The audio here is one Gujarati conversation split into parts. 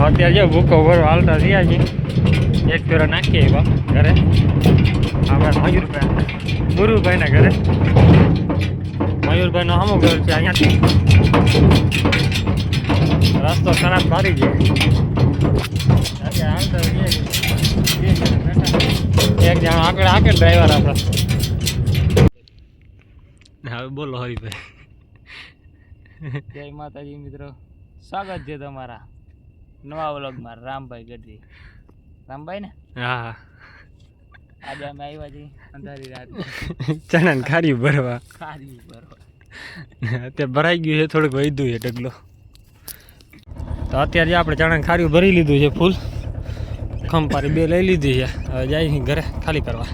અત્યારે જો ભૂકો ભરો હાલતા થયા છે એક ફેરો નાખીએ એવા ઘરે આપણે ગુરુભાઈના ઘરે મયુરભાઈનો અમુક ઘર છે અહીંયાથી રસ્તો ખરાબ કરી જાય હાલતા એક જણ આગળ આગળ ડ્રાઈવર આપણે હવે બોલો હરિભાઈ જય માતાજી મિત્રો, સ્વાગત છે તમારા નવા વ્લોગમાં. રામભાઈ ગઢવી, રામભાઈ ને હા આજે અમે આવ્યા છીએ અંધારી રાત ચણા ખારી ભરવા. ખારી ભરવા અત્યારે ભરાઈ ગયું છે, થોડુંક વધ્યું છે ઢગલો. તો અત્યારે જે આપણે ચણા ખારી ભરી લીધું છે ફૂલ, ખંપારી 2 લઈ લીધી છે. હવે જાય ઘરે ખાલી કરવા.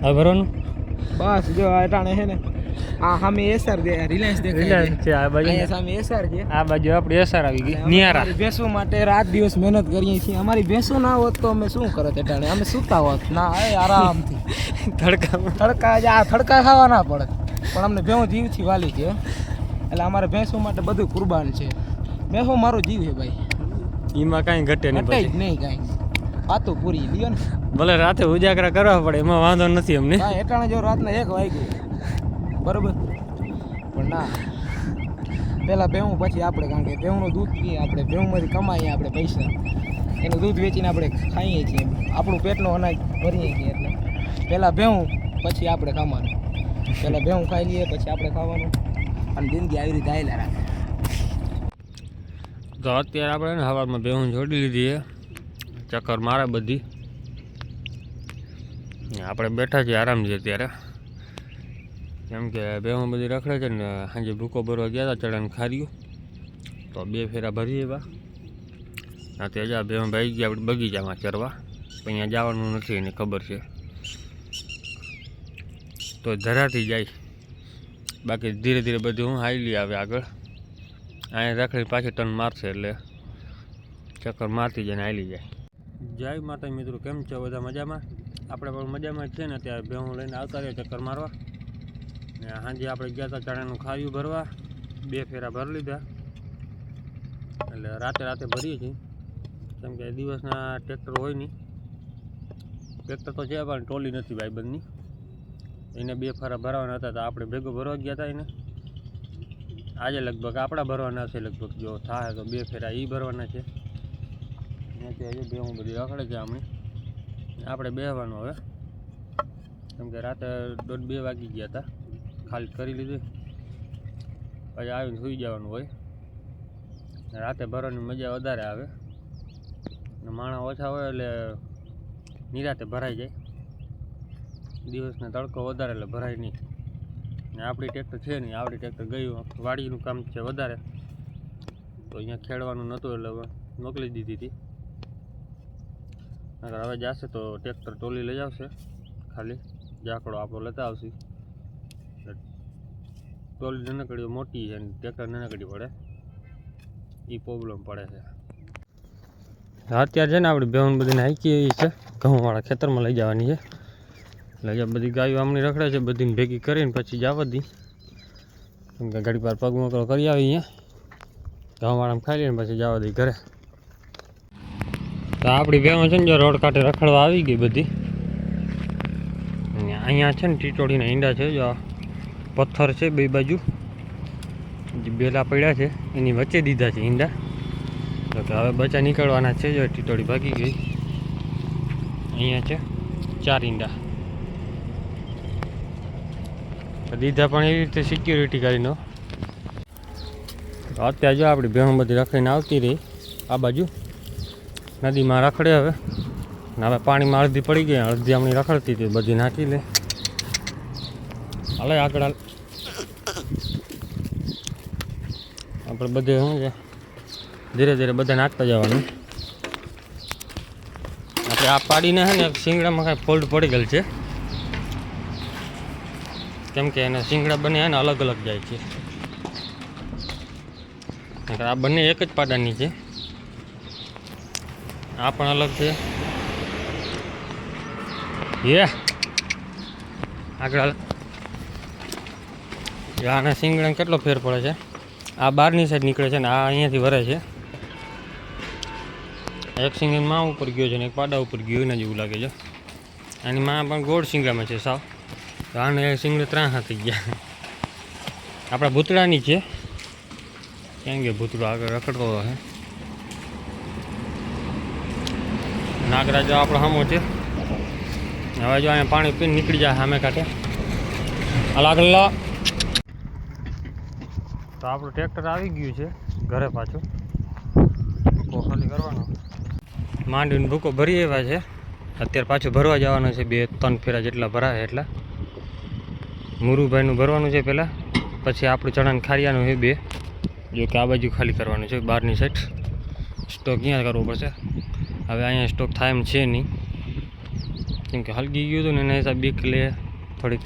હવે ભરવાનું બસ. જો અટાણે છે ને આ સામે એસઆર દે રિલાયન્સ દેખાય છે. આ બાજુ સામે એસઆર છે, આ બાજુ આપણી એસઆર આવી ગઈ. નિયારા ભેંસો માટે રાત દિવસ મહેનત કરીએ છીએ. અમારી ભેંસો ના હોત તો અમે શું કરત અટાણે? અમે સૂતા હોત ના આરામથી તડકા ખાવા ના પડે. પણ અમને ભેંસો જીવથી વાલી છે, એટલે અમારે ભેંસો માટે બધું કુરબાન છે. ભેંસો મારો જીવ છે ભાઈ, એમાં કાંઈ ઘટે નહીં. ઘટે જ નહીં કાંઈ. વાતો પૂરી લ્યો ને. ભલે રાતે ઉજાગરા કરવા પડે, એમાં વાંધો નથી અમને. હા, એટાણે જો રાતના 1 વાગ્યું બરોબર, પણ ના પહેલાં ભેહું પછી આપણે, કારણ કે ભેહુંનું દૂધ પીએ આપણે, ભેહુંમાંથી કમાઈએ આપણે પૈસા, એનું દૂધ વેચીને આપણે ખાઈએ છીએ, આપણું પેટનું અનાજ ભરીએ છીએ. એટલે પહેલાં ભેહું પછી આપણે ખાવાનું, પહેલાં ભેહું ખાઈ લઈએ પછી આપણે ખાવાનું, અને જિંદગી આવી રીતે આવેલા રાખે. તો અત્યારે આપણે ને હવારમાં ભેહું જોડી લીધી છે, ચક્કર મારે બધી. આપણે બેઠા છીએ આરામથી અત્યારે, કેમ કે ભેહું બધી રખડે છે ને. સાંજે ભૂકો ભરવા ગયા હતા ચણાને ખાર્યું, તો 2 ફેરા ભરી એવા. ત્યાંથી હજા ભેહું ભાઈ ગયા આપણે બગીચામાં ચરવા, પણ અહીંયા જવાનું નથી એને ખબર છે, તો ધરાથી જાય. બાકી ધીરે ધીરે બધું હું હાઈલી આવે આગળ. અહીંયા રખડી પાછી ટર્ન મારશે એટલે ચક્કર મારતી જાય ને હાલી જાય. જય માતા મિત્રો, કેમ છો બધા? મજામાં? આપણે પણ મજામાં જ છે ને. ત્યારે ભેહું લઈને આવતા રહ્યા ચક્કર મારવા. ને સાંજે આપણે ગયા હતા ચણાનું ખાર્યું ભરવા, 2 ફેરા ભરી લીધા. એટલે રાતે ભરીએ છીએ, કેમ કે દિવસના ટ્રેક્ટર હોય નહીં. ટ્રેક્ટર તો છે પણ ટોલી નથી ભાઈબંધની, એને 2 ફેરા ભરવાના હતા. તો આપણે ભેગો ભરવા ગયા હતા એને. આજે લગભગ આપણા ભરવાના છે, લગભગ જો થાય તો 2 ફેરા એ ભરવાના છે. ત્યાંથી હજુ ભેહું બધી રખડે છે આમની. આપણે બેસવાનું હવે, કેમ કે રાતે 1:30-2 વાગી ગયા હતા. ખાલી કરી લીધી, પછી આવીને સૂઈ જવાનું હોય. રાતે ભરવાની મજા વધારે આવે, માણસ ઓછા હોય એટલે નિરાતે ભરાઈ જાય. દિવસને તડકો વધારે એટલે ભરાય નહીં. ને આપણી ટ્રેક્ટર છે નહીં, આપણી ટ્રેક્ટર ગયું વાડીનું કામ છે વધારે, તો અહીંયા ખેડવાનું નહોતું એટલે મોકલી દીધી હતી. હવે જશે તો ટ્રેક્ટર ટોલી લઈ આવશે, ખાલી ઝાકડો આપણો લેતા આવશે. ટોલી નાનકડી મોટી છે અને ટ્રેક્ટર નાનકડી પડે, એ પ્રોબ્લેમ પડે છે. અત્યારે છે ને આપણે ભેહું બધીને હાંકી છે, ઘઉંવાળા ખેતરમાં લઈ જવાની છે. એટલે બધી ગાયો આમની રખડે છે, બધીને ભેગી કરીને પછી જવા દી. કેમ કે ઘડી વાર પગ મોકળો કરી આવી અહીંયા ઘઉંવાળામાં ખાઈ લઈને પછી જવા દઈ ઘરે. તો આપણી ભેહું છે ને જો રોડ કાંઠે રખડવા આવી ગઈ બધી. અને અહીંયા છે ને ટીટોળીના ઈંડા છે, જો પથ્થર છે 2 બાજુ, જે બેલા પડ્યા છે એની વચ્ચે દીધા છે ઈંડા. તો કે હવે બચ્ચા નીકળવાના છે. જો ટીટોળી ભાગી ગઈ. અહીંયા છે 4 ઈંડા દીધા, પણ એવી રીતે સિક્યુરિટી કરીને. અત્યારે જો આપણી ભેહું બધી રખડીને આવતી રહી આ બાજુ નદીમાં રખડે. હવે પાણીમાં અડધી પડી ગઈ, અડધી આમની રખડતી હતી, બધી નાખી લે. હાલે આગળ આપણે બધે શું છે ધીરે ધીરે બધા નાખતા જવાનું. આપણે આ પાડીને છે ને શિંગડામાં કાંઈ ફોલ્ટ પડી ગયેલ છે, કેમ કે એના શિંગડા બંને છે ને અલગ અલગ જાય છે. આ બંને એક જ પાડાની છે, આ પણ અલગ છે. આગળ આના શિંગડાને કેટલો ફેર પડે છે. આ બહારની સાઈડ નીકળે છે ને આ અહીંયાથી વરે છે. એક સિંગ માં ઉપર ગયો છે ને એક પાડા ઉપર ગયો એના જેવું લાગે છે. આની માં પણ ગોળ સિંગામાં છે સાવ. આને સિંગને ત્રાહા થઈ ગયા. આપણા ભૂતળાની છે. ક્યાં ગયો ભૂતળો આગળ રખડતો હે. નાગરાજ આપણો સામો છે. હવે જો અહીંયા પાણી પીને નીકળી જાય સામે કાંઠે. આગળ તો આપણું ટ્રેક્ટર આવી ગયું છે ઘરે પાછું. ભૂકો ખાલી કરવાનો. માંડીને ભૂકો ભરી આવ્યા છે. અત્યારે પાછું ભરવા જવાનો છે. 2-3 ફેરા જેટલા ભરાય એટલા. મુરુભાઈનું ભરવાનું છે પહેલાં, પછી આપણું ચણાને ખારિયાનું છે 2. જો કે આ બાજુ ખાલી કરવાનું છે બહારની સાઈડ. સ્ટોક ક્યાં કરવો પડશે. હવે અહીંયા સ્ટોક થાય એમ છે નહીં, કેમ કે હલગી ગયું હતું ને એના હિસાબ બીક લે થોડીક.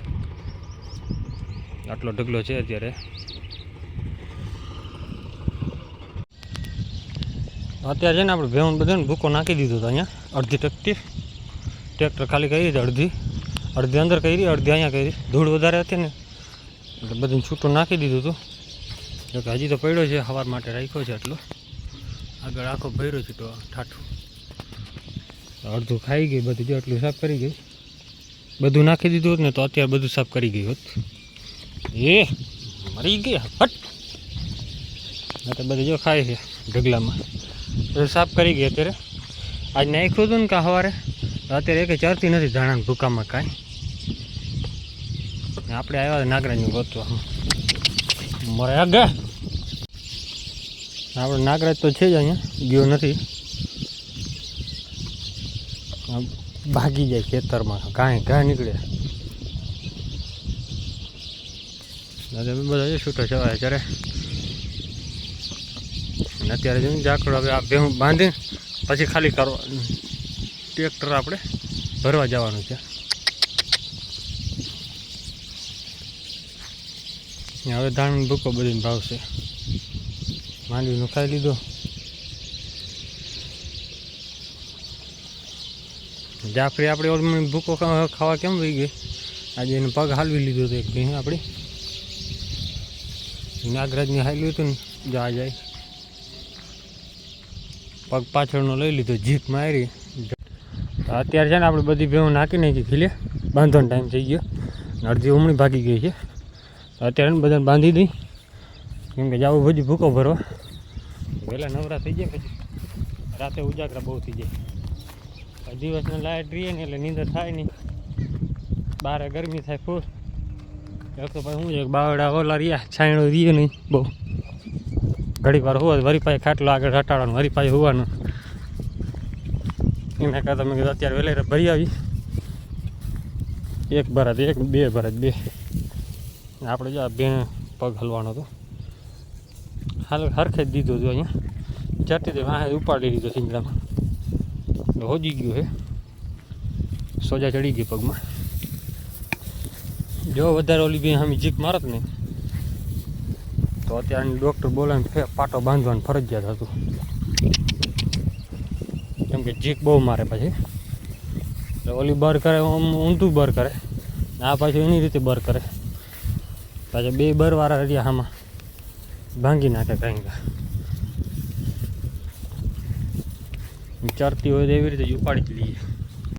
આટલો ઢગલો છે અત્યારે. અત્યારે છે ને આપણે ભેહું બધાને ભૂકો નાખી દીધો હતો અહીંયા અડધી ટકથી. ટ્રેક્ટર ખાલી કરી હતી અડધી અંદર કરી, અડધી અહીંયા કરી. ધૂળ વધારે હતી ને એટલે બધું છૂટું નાખી દીધું હતું. જોકે હજી તો પડ્યો છે, સવાર માટે રાખ્યો છે એટલો. આગળ આખો ભર્યો છે તો ઠાઠું. અડધું ખાઈ ગઈ બધું, જો એટલું સાફ કરી ગઈ. બધું નાખી દીધું હોત ને તો અત્યારે બધું સાફ કરી ગઈ હોત. એ મરી ગઈ હટ. તો બધું જો ખાય છે ઢગલામાં. બધું સાફ કરી ગઈ અત્યારે. આજ નાખ્યું હતું ને કાં સવારે, અત્યારે એક ચરતી નથી ધાણા ભૂકામાં કાંઈ. આપણે આવ્યા નાગરાજનું ગોતવા. મરે આગળ આપણે નાગરાજ તો છે જ અહીંયા, ગયો નથી. ભાગી જાય ખેતરમાં, ઘા નીકળે. બધા છૂટો છવાય ત્યારે. અને અત્યારે જોઈને ઝાકડો હવે આ ભેહું બાંધીને પછી ખાલી કરવા ટ્રેક્ટર આપણે ભરવા જવાનું છે. હવે ધાણ ભૂકો બધીને ભાવશે. માંડવીનું ખાઈ લીધો. જાફરી આપણે ઓલમાં ભૂકો ખાવા કેમ વહી ગઈ. આજે એને પગ હાલવી લીધો હતો એક ભેહ આપણી. નાગરાજને હાલ્યું હતું ને જાય પગ પાછળનો લઈ લીધો, જીપ મારી. અત્યારે છે ને આપણે બધી ભેહું નાખી નાખી ખીલે. બાંધવાનો ટાઈમ થઈ ગયો. અડધી ઉમણી ભાગી ગઈ છે. અત્યારે બધાને બાંધી દઈ, કેમ કે જવું બધું ભૂકો ભરવા. વહેલા નવરા થઈ જાય, પછી રાતે ઉજાગરા બહુ થઈ જાય. દિવસને લાઇટ રહીએ ને એટલે નીંદર થાય નહીં. બહાર ગરમી થાય ફૂલ. એક તો પછી શું છે બાવડા ઓલા રહ્યા છાંયડો રહીએ નહીં બહુ. ઘડીક વાર હોવા વરી પાસે ખાટલો આગળ હટાડવાનું, વરી પાસે હોવાનું. એના કરતાં મેં કીધું અત્યારે વહેલા ભરી આવી. એક ભરાત એક, 2 ભરાત 2. આપણે જો બે પગ હલવાનો હતો. હાલ હરખે જ દીધો હતો અહીંયા. ચડતી વાહ ઉપાડી લીધો સિંગડામાં. હોજી ગયું હે, સોજા ચડી ગઈ પગમાં. જો વધારે ઓલી બે હમી જીક મારત ને તો અત્યારે ડૉક્ટર બોલાવીને પાટો બાંધવાનું ફરજિયાત હતું, કેમ કે જીક બહુ મારે પછી. એટલે ઓલી બર કરે ઊંધું બર કરે, આ પાછું એની રીતે બર કરે. પાછા 2 બરવાળા રહ્યા આમાં ભાંગી નાખે કંઈક. ચડતી હોય તો એવી રીતે જ ઉપાડી જ લઈએ.